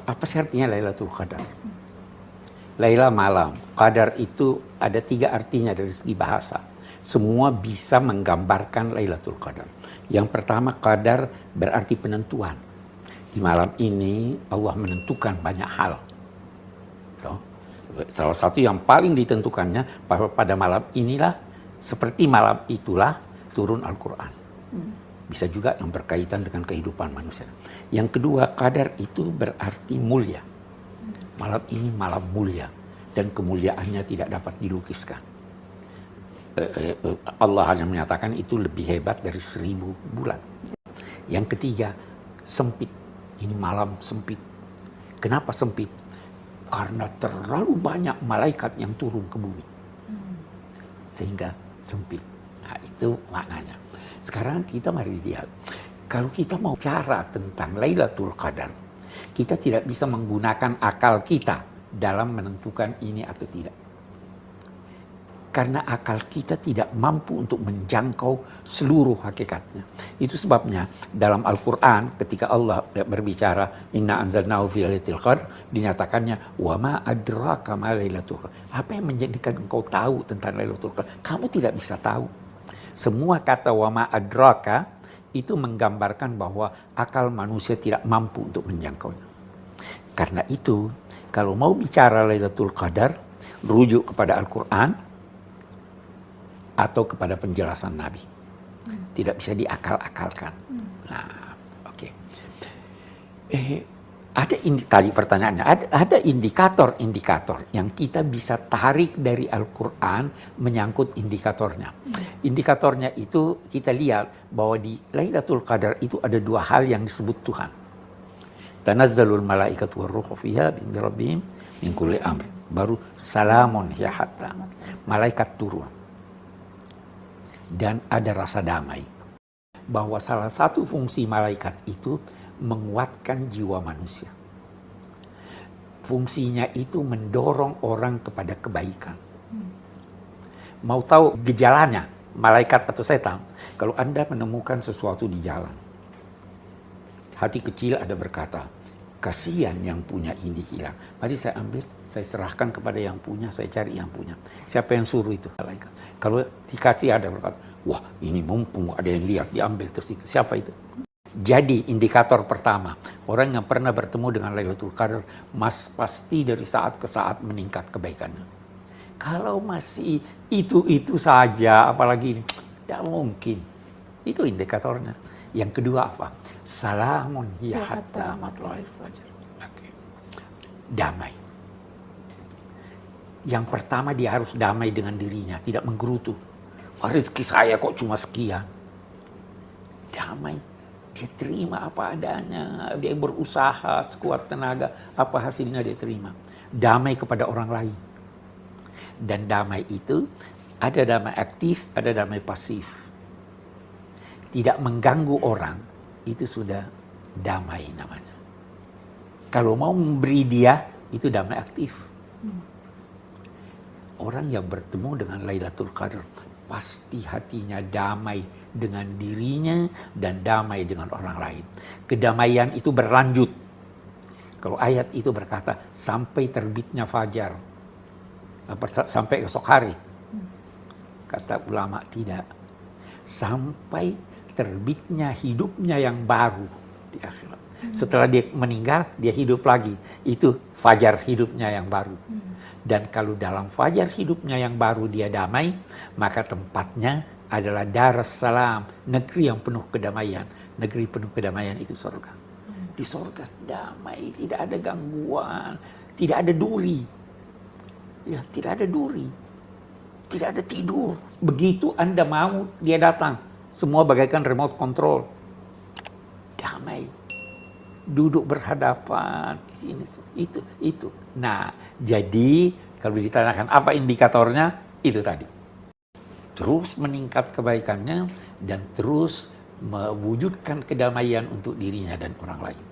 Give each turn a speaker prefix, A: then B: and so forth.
A: Apa sih artinya Lailatul Qadar? Laila malam, Qadar itu ada 3 artinya dari segi bahasa. Semua bisa menggambarkan Lailatul Qadar. Yang pertama, Qadar berarti penentuan. Di malam ini Allah menentukan banyak hal. Tuh. Salah satu yang paling ditentukannya bahwa pada malam inilah, seperti malam itulah turun Al-Quran. Bisa juga yang berkaitan dengan kehidupan manusia. Yang kedua, Qadar itu berarti mulia. Malam ini malam mulia dan kemuliaannya tidak dapat dilukiskan. Allah hanya menyatakan itu lebih hebat dari 1000 bulan. Yang ketiga, sempit. Ini malam sempit. Kenapa sempit? Karena terlalu banyak malaikat yang turun ke bumi. Sehingga sempit. Nah, itu maknanya. Sekarang kita mari lihat. Kalau kita mau cara tentang Lailatul Qadar, kita tidak bisa menggunakan akal kita dalam menentukan ini atau tidak. Karena akal kita tidak mampu untuk menjangkau seluruh hakikatnya. Itu sebabnya dalam Al-Quran ketika Allah berbicara Inna anzalnahu fi lailatul qadar, dinyatakannya wa ma adraka ma lailatul qadar. Apa yang menjadikan engkau tahu tentang Lailatul Qadar? Kamu tidak bisa tahu. Semua kata wa ma adraka itu menggambarkan bahwa akal manusia tidak mampu untuk menjangkaunya. Karena itu, kalau mau bicara Lailatul Qadar, rujuk kepada Al-Quran atau kepada penjelasan Nabi. Tidak bisa diakal-akalkan. Nah, oke. Tadi pertanyaannya, ada indikator-indikator yang kita bisa tarik dari Al-Quran menyangkut indikatornya. Indikatornya itu kita lihat bahwa di Lailatul Qadar itu ada 2 hal yang disebut Tuhan. Tanazzalul malaikatu warruhu fiha bi'izni rabbihim min kulli amr. Baru salamun hiya hatta. Malaikat turun. Dan ada rasa damai. Bahwa salah satu fungsi malaikat itu menguatkan jiwa manusia. Fungsinya itu mendorong orang kepada kebaikan. Mau tahu gejalanya, malaikat atau setan? Kalau Anda menemukan sesuatu di jalan, hati kecil ada berkata, kasihan yang punya ini hilang. Mari saya ambil, saya serahkan kepada yang punya, saya cari yang punya. Siapa yang suruh itu? Malaikat. Kalau dikasih ada berkata, wah ini mumpung ada yang lihat, diambil terus itu. Siapa itu? Jadi indikator pertama, orang yang pernah bertemu dengan Lailatul Qadar pasti dari saat ke saat meningkat kebaikannya. Kalau masih itu saja, apalagi tidak mungkin. Itu indikatornya. Yang kedua apa? Salamun hiya hatta matla'il fajr. Oke. Damai. Yang pertama dia harus damai dengan dirinya, tidak menggerutu. Rezeki saya kok cuma sekian. Damai. Dia terima apa adanya, dia berusaha sekuat tenaga, apa hasilnya dia terima. Damai kepada orang lain. Dan damai itu, ada damai aktif, ada damai pasif. Tidak mengganggu orang, itu sudah damai namanya. Kalau mau memberi dia, itu damai aktif. Orang yang bertemu dengan Lailatul Qadar, pasti hatinya damai dengan dirinya dan damai dengan orang lain. Kedamaian itu berlanjut. Kalau ayat itu berkata sampai terbitnya fajar, sampai esok hari. Kata ulama tidak. Sampai terbitnya hidupnya yang baru di akhirat. Setelah dia meninggal, dia hidup lagi. Itu fajar hidupnya yang baru. Dan kalau dalam fajar hidupnya yang baru dia damai, maka tempatnya adalah Darussalam, negeri yang penuh kedamaian. Negeri penuh kedamaian itu surga. Di surga damai, tidak ada gangguan, tidak ada duri. Ya, tidak ada duri. Tidak ada tidur. Begitu Anda mau, dia datang. Semua bagaikan remote control. Damai. Duduk berhadapan. Itu. Nah, jadi kalau ditanyakan apa indikatornya, itu tadi. Terus meningkat kebaikannya dan terus mewujudkan kedamaian untuk dirinya dan orang lain.